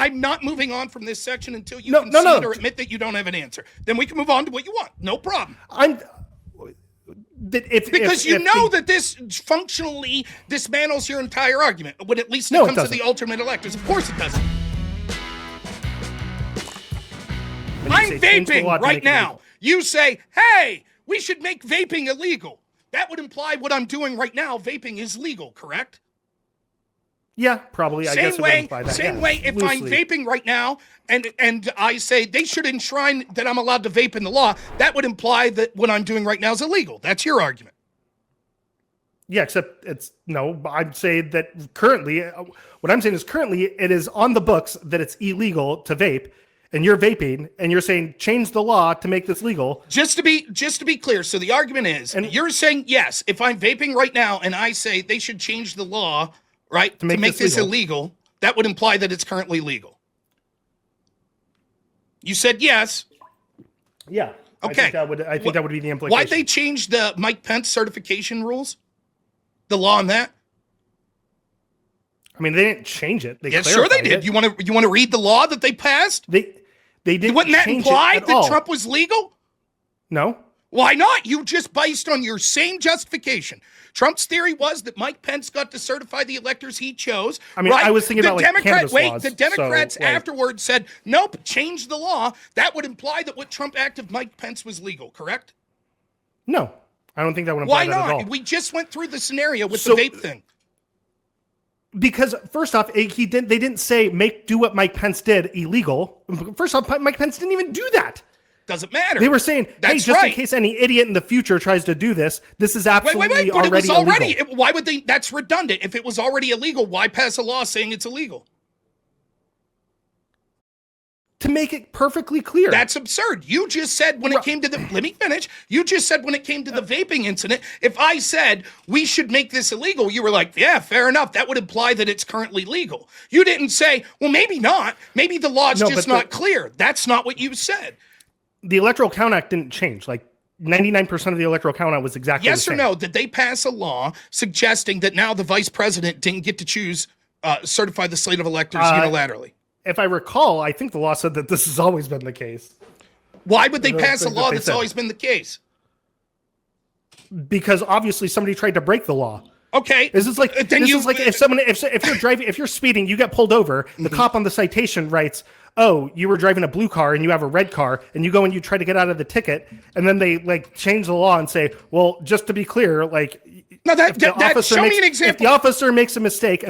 I'm not moving on from this section until you concede or admit that you don't have an answer. Then we can move on to what you want. No problem. Because you know that this functionally dismantles your entire argument when at least it comes to the ultimate electors. Of course it doesn't. I'm vaping right now. You say, hey, we should make vaping illegal. That would imply what I'm doing right now, vaping is legal, correct? Yeah, probably. I guess it would imply that. Same way, if I'm vaping right now and I say they should enshrine that I'm allowed to vape in the law, that would imply that what I'm doing right now is illegal. That's your argument. Yeah, except I'd say that currently, what I'm saying is currently it is on the books that it's illegal to vape, and you're vaping, and you're saying change the law to make this legal. Just to be clear, so the argument is, and you're saying yes, if I'm vaping right now and I say they should change the law, right, to make this illegal, that would imply that it's currently legal. You said yes. Yeah. Okay. I think that would be the implication. Why'd they change the Mike Pence certification rules? The law on that? I mean, they didn't change it. Yeah, sure they did. You want to read the law that they passed? They didn't. Wouldn't that imply that Trump was legal? No. Why not? You just based on your same justification. Trump's theory was that Mike Pence got to certify the electors he chose. I mean, right? I was thinking about cannabis laws. The Democrats afterwards said, nope, change the law. That would imply that what Trump acted Mike Pence was legal, correct? No, I don't think that would imply that at all. Why not? We just went through the scenario with the vape thing. Because first off, they didn't say do what Mike Pence did illegal. First off, Mike Pence didn't even do that. Doesn't matter. They were saying, hey, just in case any idiot in the future tries to do this is absolutely but already illegal. Why would they? That's redundant. If it was already illegal, why pass a law saying it's illegal? To make it perfectly clear. That's absurd. You just said when it came to the, let me finish. You just said when it came to the vaping incident, if I said we should make this illegal, you were like, yeah, fair enough. That would imply that it's currently legal. You didn't say, well, maybe not. Maybe the law's just not clear. That's not what you said. The Electoral Count Act didn't change. Like 99% of the Electoral Count Act was exactly the same. Yes or no? Did they pass a law suggesting that now the vice president didn't get to choose, certify the slate of electors unilaterally? If I recall, I think the law said that this has always been the case. Why would they pass a law that's always been the case? Because obviously somebody tried to break the law. Okay. This is like if you're speeding, you get pulled over, the cop on the citation writes, oh, you were driving a blue car and you have a red car, and you go and you try to get out of the ticket, and then they change the law and say, well, just to be clear, show me an example. If the officer makes a mistake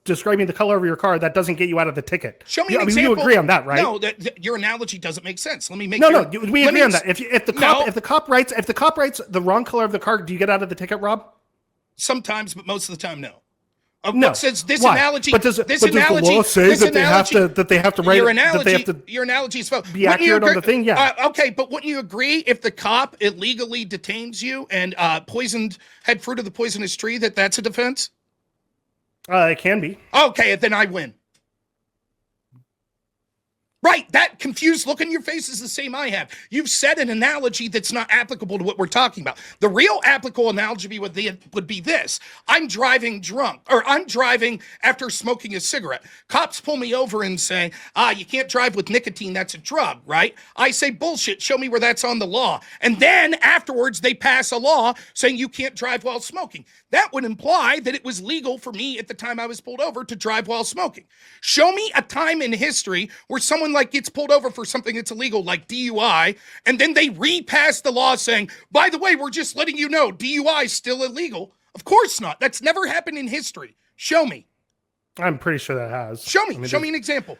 describing the color of your car, that doesn't get you out of the ticket. Show me an example. You agree on that, right? No, your analogy doesn't make sense. Let me make we agree on that. If the cop writes the wrong color of the car, do you get out of the ticket, Rob? Sometimes, but most of the time, no. No. Says this Why? analogy. Does the law say that they have to write? Your analogy is be accurate on the thing. Yeah. Okay, but wouldn't you agree if the cop illegally detains you and had fruit of the poisonous tree that's a defense? It can be. Okay, then I win. Right, that confused look on your face is the same I have. You've said an analogy that's not applicable to what we're talking about. The real applicable analogy would be this. I'm driving drunk, or I'm driving after smoking a cigarette. Cops pull me over and say, you can't drive with nicotine, that's a drug, right? I say, bullshit, show me where that's on the law. And then afterwards, they pass a law saying you can't drive while smoking. That would imply that it was legal for me at the time I was pulled over to drive while smoking. Show me a time in history where someone gets pulled over for something that's illegal, like DUI, and then they repass the law saying, by the way, we're just letting you know DUI is still illegal. Of course not. That's never happened in history. Show me. I'm pretty sure that has. Show me. Show me an example.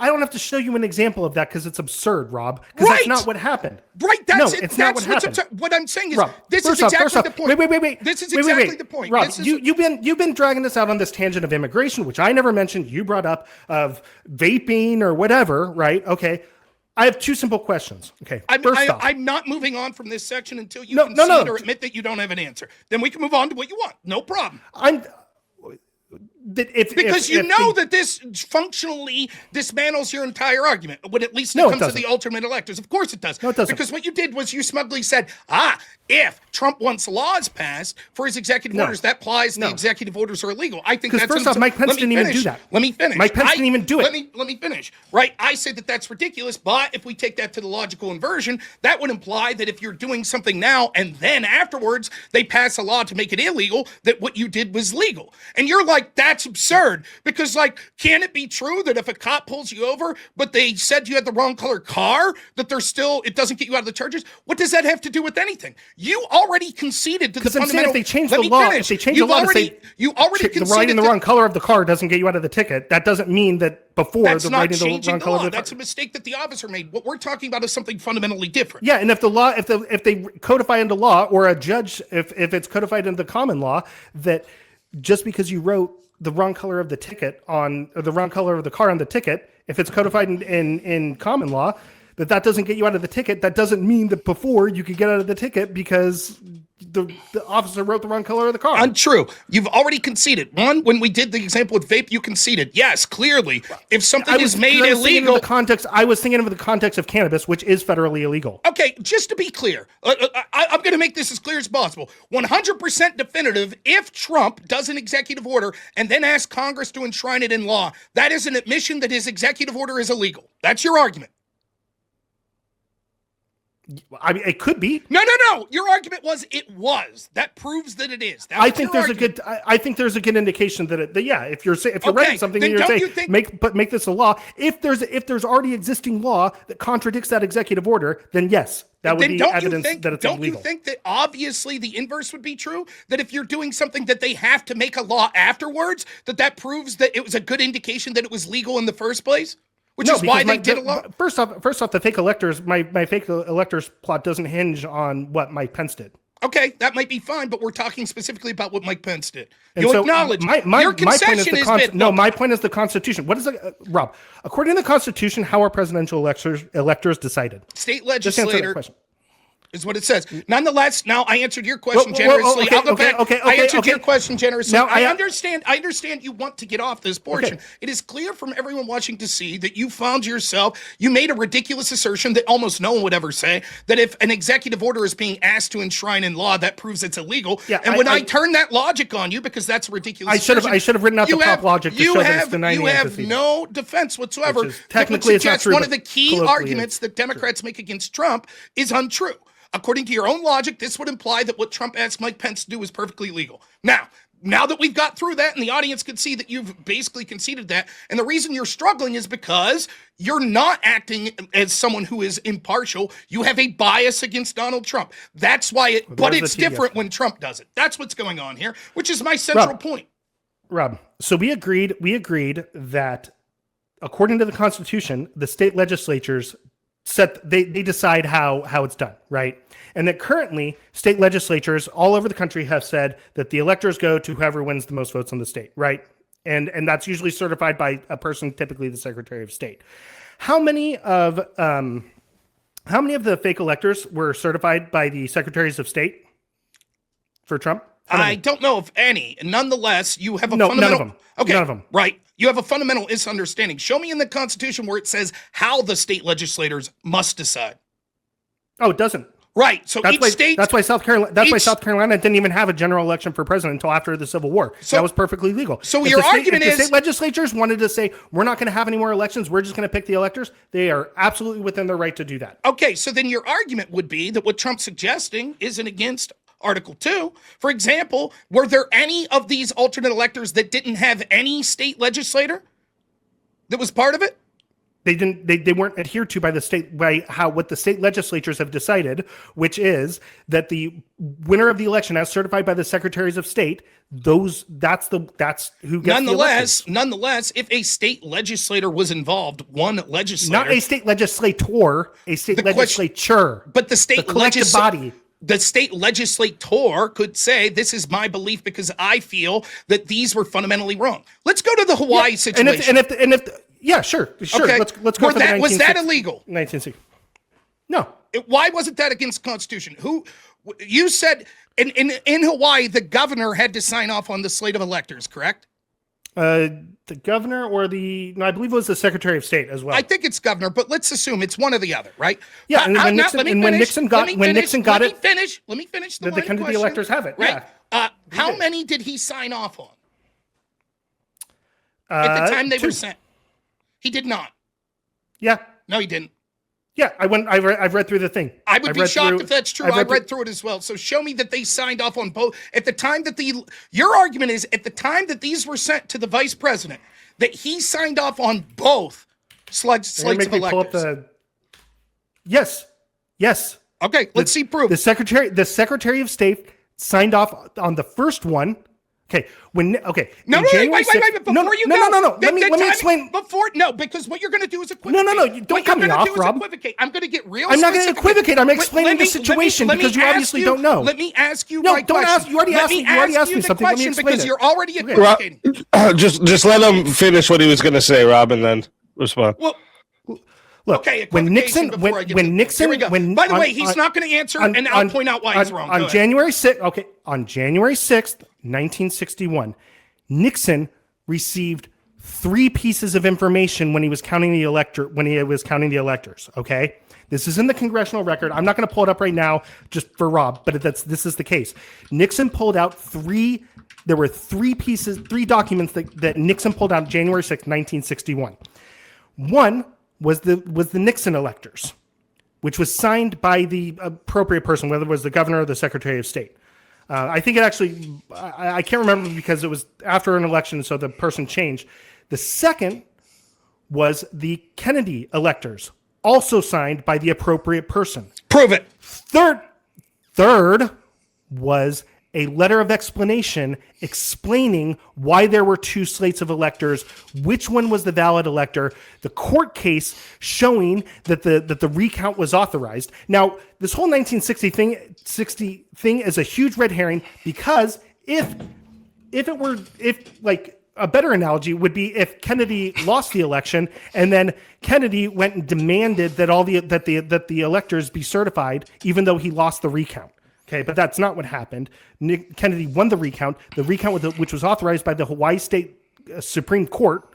I don't have to show you an example of that because it's absurd, Rob. Because that's not what happened. Right. It's not what happened. What I'm saying is, Rob, this is exactly the point. Wait. This is exactly the point. Rob, you've been dragging us out on this tangent of immigration, which I never mentioned. You brought up of vaping or whatever, right? Okay. I have two simple questions. Okay. I'm not moving on from this section until you concede or admit that you don't have an answer. Then we can move on to what you want. No problem. Because you know that this functionally dismantles your entire argument when at least it comes to the ultimate electors. Of course it does. No, it doesn't. Because what you did was you smugly said, if Trump wants laws passed for his executive orders, that implies the executive orders are illegal. I think that's... Because first off, Mike Pence didn't even do that. Let me finish. Mike Pence didn't even do it. Let me finish. Right? I said that that's ridiculous, but if we take that to the logical inversion, that would imply that if you're doing something now and then afterwards they pass a law to make it illegal, that what you did was legal. And you're like, that's absurd. Because, like, can it be true that if a cop pulls you over, but they said you had the wrong color car, that they're still, it doesn't get you out of the charges? What does that have to do with anything? You already conceded to the fundamental... Because I'm saying if they change the law, if they change the law to say you already conceded writing the wrong color of the car doesn't get you out of the ticket, that doesn't mean that before the writing the wrong color of the car. That's a mistake that the officer made. What we're talking about is something fundamentally different. Yeah, and if the law, if they codify into law, or a judge, if it's codified into the common law, that just because you wrote the wrong color of the ticket on, or the wrong color of the car on the ticket, if it's codified in common law, that doesn't get you out of the ticket. That doesn't mean that before you could get out of the ticket because the officer wrote the wrong color of the car. Untrue. You've already conceded. One, when we did the example with vape, you conceded. Yes, clearly, if something is made illegal... I was thinking of the context of cannabis, which is federally illegal. Okay, just to be clear, I'm going to make this as clear as possible. 100% definitive, if Trump does an executive order and then asks Congress to enshrine it in law, that is an admission that his executive order is illegal. That's your argument. I mean, it could be. No. Your argument was it was. That proves that it is. I think there's a good indication that if you're writing something and you're saying make this a law. If there's already existing law that contradicts that executive order, then yes, that would be evidence that it's illegal. Don't you think that obviously the inverse would be true? That if you're doing something that they have to make a law afterwards, that proves that it was a good indication that it was legal in the first place? Which is why they did a lot. First off, the fake electors, my fake electors plot doesn't hinge on what Mike Pence did. Okay, that might be fine, but we're talking specifically about what Mike Pence did. And you so acknowledge your concession is that... No, my point is the Constitution. What is it, Rob? According to the Constitution, how are presidential electors decided? State legislator... Is what it says. Nonetheless, now I answered your question generously. I'll go back. I answered your question generously. Now, I understand you want to get off this portion. Okay. It is clear from everyone watching to see that you made a ridiculous assertion that almost no one would ever say, that if an executive order is being asked to enshrine in law, that proves it's illegal. Yeah, and when I turn that logic on you, because that's a ridiculous assertion, I should have written out the top logic to show that it's denying the antecedent. You have no defense whatsoever. Technically, it's not true. One of the key arguments that Democrats make against Trump is untrue. According to your own logic, this would imply that what Trump asked Mike Pence to do is perfectly legal. Now that we've got through that and the audience can see that you've basically conceded that, and the reason you're struggling is because you're not acting as someone who is impartial. You have a bias against Donald Trump. That's why but it's different when Trump does it. That's what's going on here, which is my central point. Rob, so we agreed that according to the Constitution, the state legislatures they decide how it's done, right? And that currently state legislatures all over the country have said that the electors go to whoever wins the most votes in the state, right? And that's usually certified by a person, typically the Secretary of State. How many of the fake electors were certified by the Secretaries of State for Trump? I don't know of any. Nonetheless, you have a fundamental... None of them. Okay, none of them. Right. You have a fundamental misunderstanding. Show me in the Constitution where it says how the state legislators must decide. Oh, it doesn't. Right. So that's why South Carolina didn't even have a general election for president until after the Civil War. So that was perfectly legal. So your argument is the state legislatures wanted to say we're not going to have any more elections. We're just going to pick the electors. They are absolutely within their right to do that. Okay. So then your argument would be that what Trump's suggesting isn't against Article 2. For example, were there any of these alternate electors that didn't have any state legislator that was part of it? They weren't adhered to by what the state legislatures have decided, which is that the winner of the election, as certified by the Secretaries of State, that's who gets Nonetheless, if a state legislator was involved, one legislator, not a state legislator, a state legislature, but the collective body. The state legislator could say, this is my belief because I feel that these were fundamentally wrong. Let's go to the Hawaii situation. Sure. Okay. Let's go for that. Was that illegal? 1960. No. Why wasn't that against the Constitution? You said in Hawaii, the governor had to sign off on the slate of electors, correct? The governor or no, I believe it was the Secretary of State as well. I think it's governor, but let's assume it's one or the other, right? Yeah, and when Nixon got it, let me finish the the Kennedy electors have it, right? Yeah. How many did he sign off on at the time they were sent? He did not. Yeah. No, he didn't. Yeah, I've read through the thing. I would be shocked if that's true. I read through it as well. So show me that they signed off on both at the time that your argument is at the time that these were sent to the vice president that he signed off on both slates of electors. Yes. Okay, let's see proof. The Secretary of State signed off on the first one. Okay. Wait. Before you go. Let me explain. Because what you're going to do is equivocate. No. You don't cut me off, Rob. I'm going to get real. I'm not going to equivocate. I'm explaining the situation because you obviously don't know. Let me ask you. No, don't ask. You already asked me something. Let me explain because you're already equivocating. Just let him finish what he was going to say, Rob, and then respond. Well. Look, okay, when Nixon, by the way, he's not going to answer, and I'll point out why he's wrong. On January 6th, 1961, Nixon received 3 pieces of information when he was counting the electors. Okay, this is in the congressional record. I'm not going to pull it up right now, just for Rob, but this is the case. Nixon pulled out 3. There were 3 documents that Nixon pulled out January 6th, 1961. One was the Nixon electors, which was signed by the appropriate person, whether it was the governor or the Secretary of State. I think it actually, I can't remember because it was after an election, so the person changed. The second was the Kennedy electors, also signed by the appropriate person. Prove it. Third was a letter of explanation explaining why there were 2 slates of electors, which one was the valid elector, the court case showing that the recount was authorized. Now, this whole 1960 thing is a huge red herring because if a better analogy would be if Kennedy lost the election and then Kennedy went and demanded that the electors be certified, even though he lost the recount. Okay, but that's not what happened. Kennedy won the recount which was authorized by the Hawaii State Supreme Court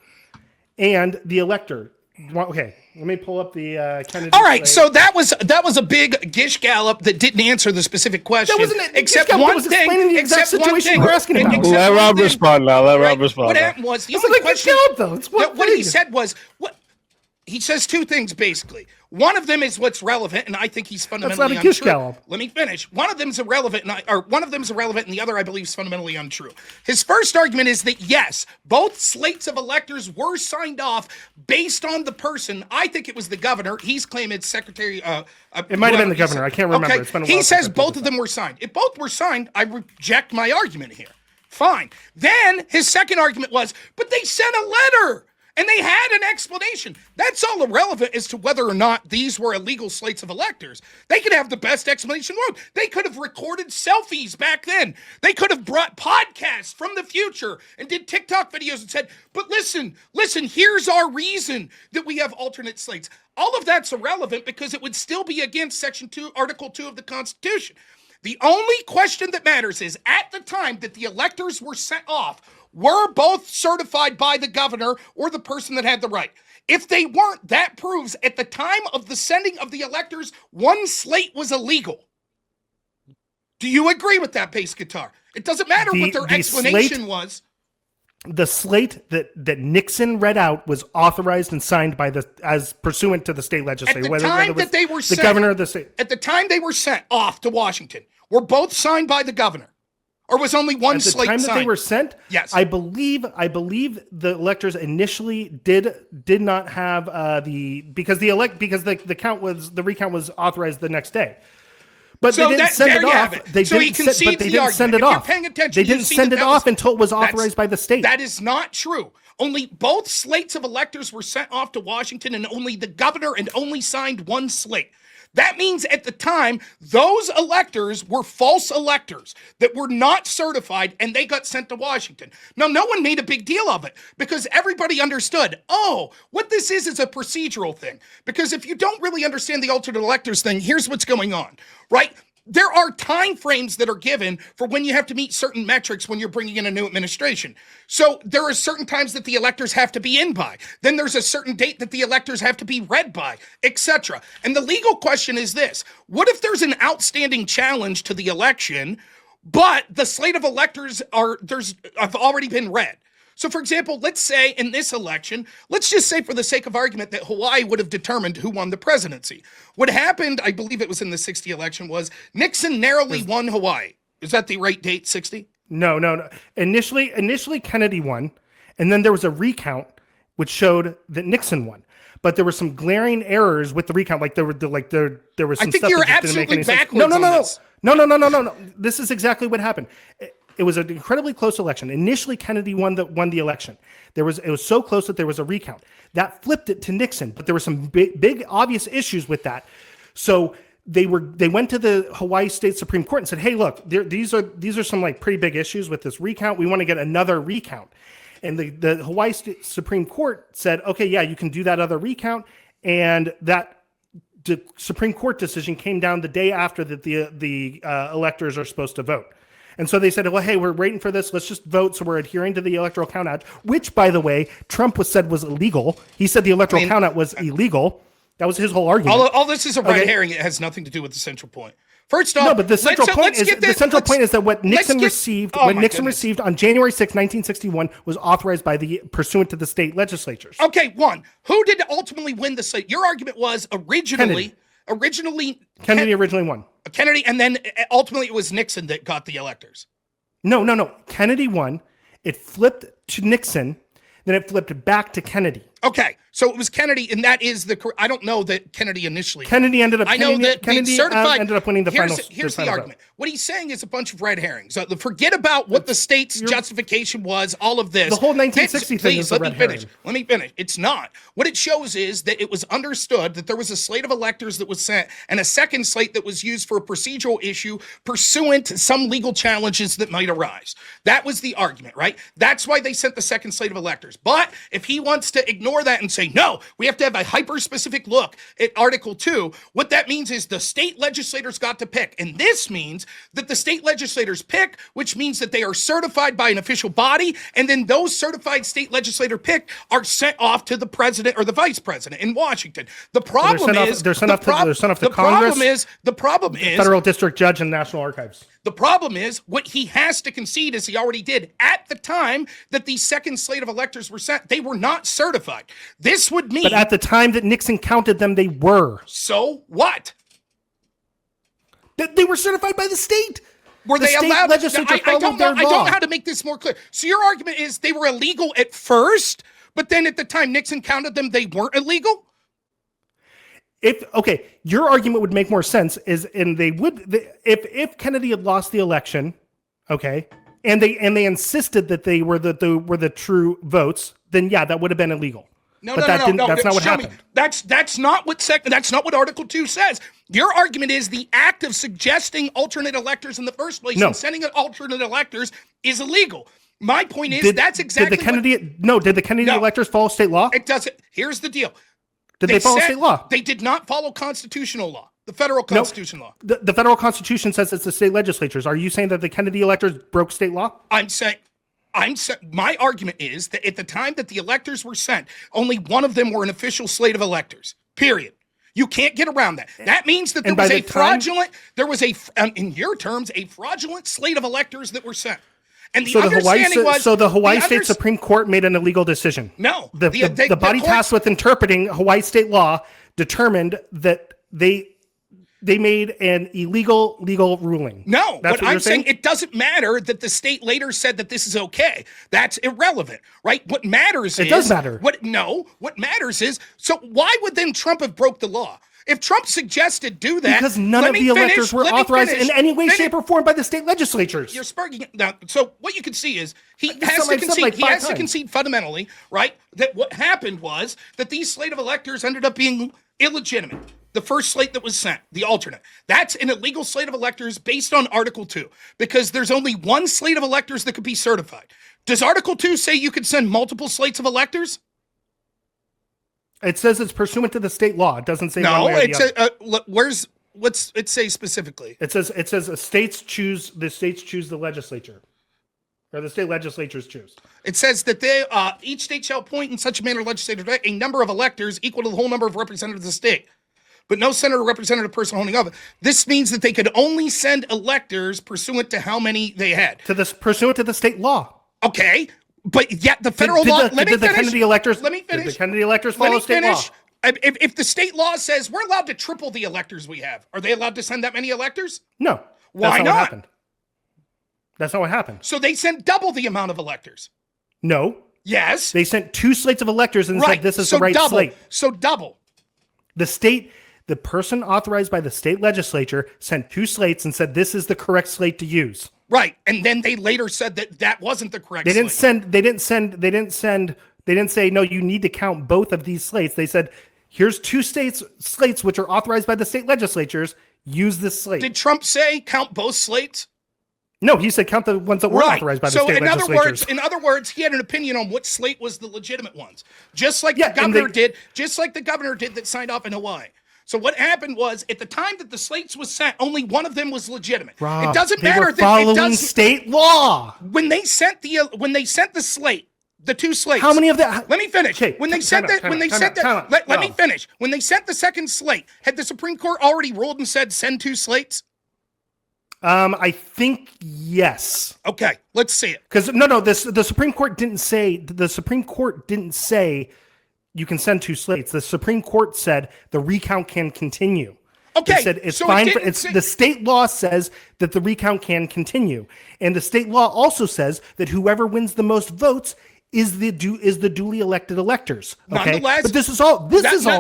and the elector. Okay, let me pull up the Kennedy. All right, so that was a big gish gallop that didn't answer the specific question. That wasn't except one thing. The exact situation we're asking about. Let Rob respond now. Rob respond. What happened was the only only question. What he said was what. He says 2 things, basically. One of them is what's relevant, and I think he's fundamentally untrue. Let me finish. One of them is irrelevant, and the other, I believe, is fundamentally untrue. His first argument is that, yes, both slates of electors were signed off based on the person. I think it was the governor. He's claiming it's Secretary... it might have been the governor. I can't remember. Okay. It's been a while. He says both of them were signed. If both were signed, I reject my argument here. Fine. Then his second argument was, but they sent a letter. And they had an explanation. That's all irrelevant as to whether or not these were illegal slates of electors. They could have the best explanation in the world. They could have recorded selfies back then. They could have brought podcasts from the future and did TikTok videos and said, but listen, here's our reason that we have alternate slates. All of that's irrelevant because it would still be against Section 2, Article 2 of the Constitution. The only question that matters is at the time that the electors were sent off, were both certified by the governor or the person that had the right. If they weren't, that proves at the time of the sending of the electors, one slate was illegal. Do you agree with that, bass guitar? It doesn't matter what their explanation was. The slate that Nixon read out was authorized and signed by as pursuant to the state legislature. At the time that they were sent, the governor of the state. At the time they were sent off to Washington, were both signed by the governor. Or was only one slate signed? At the time that they were sent, yes. I believe the electors initially did not have because the recount was authorized the next day. But they didn't send it off. They didn't send it off. They didn't send it off until it was authorized by the state. That is not true. Only both slates of electors were sent off to Washington, and only the governor and only signed one slate. That means at the time, those electors were false electors that were not certified, and they got sent to Washington. Now, no one made a big deal of it because everybody understood, what this is a procedural thing. Because if you don't really understand the alternate electors thing, here's what's going on, right? there are time frames that are given for when you have to meet certain metrics when you're bringing in a new administration. So there are certain times that the electors have to be in by. Then there's a certain date that the electors have to be read by, etc. And the legal question is this: what if there's an outstanding challenge to the election, but the slate of electors have already been read? So, for example, let's say in this election, let's just say for the sake of argument that Hawaii would have determined who won the presidency. What happened, I believe it was in the 60 election, was Nixon narrowly won Hawaii. Is that the right date, 60? No. Initially Kennedy won, and then there was a recount which showed that Nixon won. But there were some glaring errors with the recount. Like there was some I think stuff you're that just didn't make absolutely any sense. backwards. No. This is exactly what happened. It was an incredibly close election. Initially, Kennedy won the election. It was so close that there was a recount. That flipped it to Nixon, but there were some big obvious issues with that. So they went to the Hawaii State Supreme Court and said, "Hey, look, these are some like pretty big issues with this recount. We want to get another recount." And the Hawaii State Supreme Court said, "Okay, yeah, you can do that other recount." And that the Supreme Court decision came down the day after that the electors are supposed to vote. And so they said, well, hey, we're waiting for this. Let's just vote. So we're adhering to the Electoral Count Act, which, by the way, Trump said was illegal. He said the Electoral Count Act was illegal. That was his whole argument. All this is a red herring. It has nothing to do with the central point. First off, no, but the central point is that what Nixon received on January 6, 1961 was authorized pursuant to the state legislatures. Okay, one. Who did ultimately win the state? Your argument was originally Kennedy originally won. Kennedy, and then ultimately it was Nixon that got the electors. No. Kennedy won. It flipped to Nixon. Then it flipped back to Kennedy. Okay, so it was Kennedy, and that is I don't know that Kennedy initially. Kennedy ended up. Kennedy certified. Ended up winning the final. Here's the argument. What he's saying is a bunch of red herrings. So forget about what the state's justification was. All of this. The whole 1960 thing is a red herring. Let me finish. It's not. What it shows is that it was understood that there was a slate of electors that was sent, and a second slate that was used for a procedural issue pursuant to some legal challenges that might arise. That was the argument, right? That's why they sent the second slate of electors. But if he wants to ignore that and say, no, we have to have a hyper-specific look at Article 2, what that means is the state legislators got to pick. And this means that the state legislators pick, which means that they are certified by an official body, and then those certified state legislator pick are sent off to the president or the vice president in Washington. The problem is they're sent off to Congress. The problem is federal district judge and National Archives. The problem is what he has to concede, as he already did at the time that the second slate of electors were sent, they were not certified. This would mean, but at the time that Nixon counted them, they were. So what? They were certified by the state. Were they allowed? Legislature I don't know. their law. I don't know how to make this more clear. So your argument is they were illegal at first, but then at the time Nixon counted them, they weren't illegal? Your argument would make more sense if Kennedy had lost the election, and they insisted that they were the true votes, then yeah, that would have been illegal. No. That's not what happened. That's not what Article 2 says. Your argument is the act of suggesting alternate electors in the first place and sending alternate electors is illegal. My point is that's exactly did the Kennedy electors follow state law? It doesn't. Here's the deal. Did they follow state law? They did not follow constitutional law, the federal constitutional law. The federal constitution says it's the state legislatures. Are you saying that the Kennedy electors broke state law? My argument is that at the time that the electors were sent, only one of them were an official slate of electors, period. You can't get around that. That means that in your terms, a fraudulent slate of electors that were sent. And the Hawaii State Supreme Court made an illegal decision. No. The body tasked with interpreting Hawaii state law determined that they made an illegal legal ruling. No, what I'm saying, it doesn't matter that the state later said that this is okay. That's irrelevant, right? What matters is... It does matter. What matters is, so why would then Trump have broke the law? If Trump suggested do that... Because none of the electors were authorized in any way, shape, or form by the state legislatures. You're sparking... Now, so what you can see is he has to concede fundamentally, right, that what happened was that these slate of electors ended up being illegitimate. The first slate that was sent, the alternate. That's an illegal slate of electors based on Article 2, because there's only one slate of electors that could be certified. Does Article 2 say you could send multiple slates of electors? It says it's pursuant to the state law. It doesn't say no. Where's What's it say specifically? It says the states choose the legislature, or the state legislatures choose. It says that each state shall appoint in such a manner legislative a number of electors equal to the whole number of representatives of the state, but no senator or representative person holding office. This means that they could only send electors pursuant to how many they had. Pursuant to the state law. Okay, but yet the federal law. Let me finish. Did the Kennedy electors follow state law? If the state law says we're allowed to triple the electors we have, are they allowed to send that many electors? No. Why not? What happened. That's not what happened. So they sent double the amount of electors. No. Yes. They sent 2 slates of electors and said this is the right slate. So double. The person authorized by the state legislature sent 2 slates and said this is the correct slate to use. Right. And then they later said that wasn't the correct slate. They didn't say, no, you need to count both of these slates. They said, here's 2 slates which are authorized by the state legislatures. Use this slate. Did Trump say count both slates? No, he said count the ones that were authorized by the state legislatures. In other words, he had an opinion on which slate was the legitimate ones. Just like the governor did that signed off in Hawaii. So what happened was, at the time that the slates was sent, only one of them was legitimate. Rob, it doesn't they matter were that following state law. When they sent the slate, the 2 slates. How many of that? Let me finish. Okay, Let me finish. When they sent the second slate, had the Supreme Court already ruled and said send 2 slates? I think yes. Okay, let's see it. Because the Supreme Court didn't say you can send 2 slates. The Supreme Court said the recount can continue. Okay, they said it's fine. The state law says that the recount can continue, and the state law also says that whoever wins the most votes is the duly elected electors. Okay, nonetheless, but this is all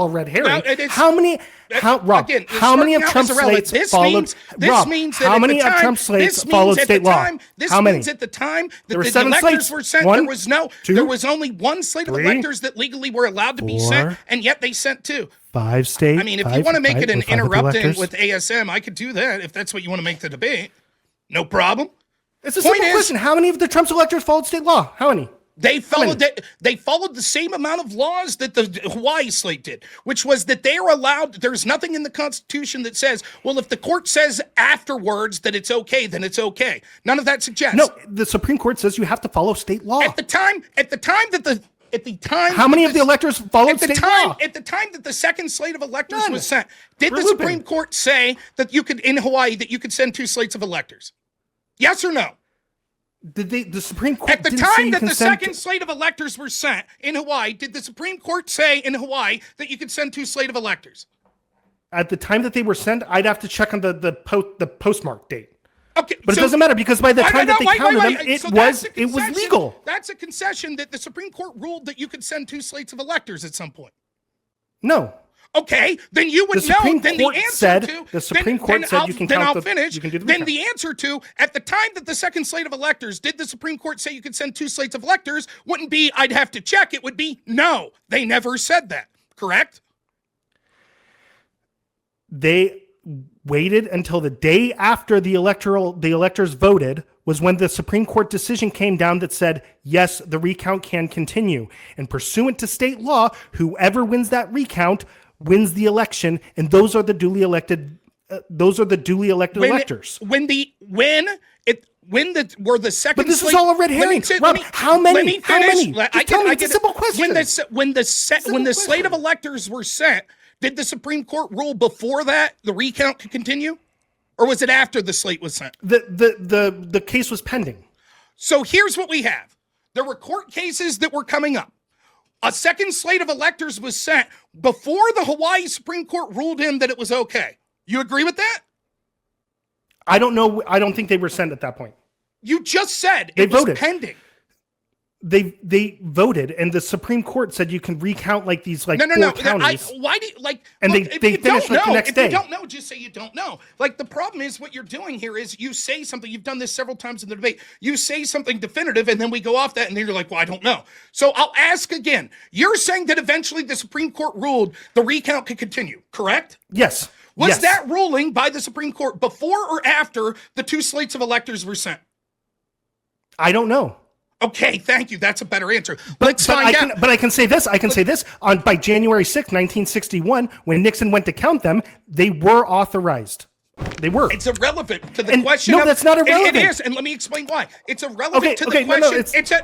red herring. How many of Trump's slates followed? How many of Trump's slates followed state law? This means at the time that the electors were sent, there was only 1 slate of electors that legally were allowed to be sent, and yet they sent 2. 5 states. I mean, if you want to make it an interrupting with ASM, I could do that if that's what you want to make the debate. No problem. It's a simple question. How many of the Trump's electors followed state law? How many? They followed the same amount of laws that the Hawaii slate did, which was that they are allowed. There's nothing in the Constitution that says, well, if the court says afterwards that it's okay, then it's okay. None of that suggests. No, the Supreme Court says you have to follow state law. At the time, how many of the electors followed state law? At the time that the second slate of electors was sent, did the Supreme Court say that you could, in Hawaii, that you could send 2 slates of electors? Yes or no? The Supreme Court at the time that the second slate of electors were sent in Hawaii, did the Supreme Court say in Hawaii that you could send 2 slate of electors? At the time that they were sent, I'd have to check on the postmark date. Okay, but it doesn't matter because by the time that they counted them, it was legal. That's a concession that the Supreme Court ruled that you could send 2 slates of electors at some point. No. Okay, then you would know. Then the answer to the Supreme Court said you can count. I'll finish. Then the answer to at the time that the second slate of electors did the Supreme Court say you could send 2 slates of electors wouldn't be I'd have to check. It would be no. They never said that. Correct? They waited until the day after the electors voted was when the Supreme Court decision came down that said, yes, the recount can continue. And pursuant to state law, whoever wins that recount wins the election, and those are the duly elected. Electors. When the second. But this slate, is all a red herring. Rob, how many? How many? It's a simple question. When the slate of electors were sent, did the Supreme Court rule before that the recount could continue, or was it after the slate was sent? The case was pending. So here's what we have: there were court cases that were coming up. A second slate of electors was sent before the Hawaii Supreme Court ruled in that it was okay. You agree with that? I don't know. I don't think they were sent at that point. You just said it was pending. They voted, and the Supreme Court said you can recount like these four counties. Why do like? And look, they finished the next day. If you don't know, just say you don't know. Like the problem is what you're doing here is you say something. You've done this several times in the debate. You say something definitive, and then we go off that, and then you're like, well, I don't know. So I'll ask again. You're saying that eventually the Supreme Court ruled the recount could continue, correct? Yes. Was that ruling by the Supreme Court before or after the 2 slates of electors were sent? I don't know. Okay, thank you. That's a better answer. Let's But find out. But I can say this. I can say this. By January 6th, 1961, when Nixon went to count them, they were authorized. They were. It's irrelevant to the question. No, that's not irrelevant. It is, and let me explain why. It's irrelevant to the Okay, question. no,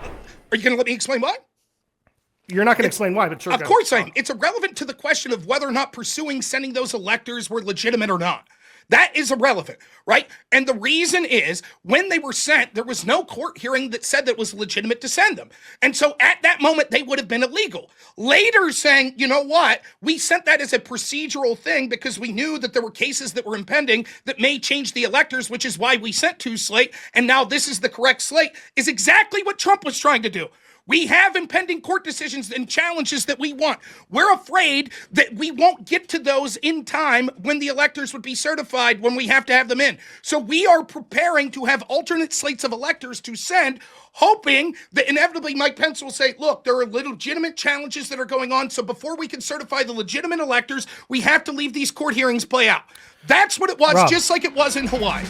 Are you going to let me explain why? You're not going to explain why, but sure. Of course I am. It's irrelevant to the question of whether or not pursuing sending those electors were legitimate or not. That is irrelevant, right? And the reason is when they were sent, there was no court hearing that said that it was legitimate to send them. And so at that moment, they would have been illegal. Later saying, you know what, we sent that as a procedural thing because we knew that there were cases that were impending that may change the electors, which is why we sent two slate. And now this is the correct slate, is exactly what Trump was trying to do. We have impending court decisions and challenges that we want. We're afraid that we won't get to those in time when the electors would be certified when we have to have them in. So we are preparing to have alternate slates of electors to send, hoping that inevitably Mike Pence will say, look, there are legitimate challenges that are going on. So before we can certify the legitimate electors, we have to leave these court hearings play out. That's what it was, Rob, just like it was in Hawaii.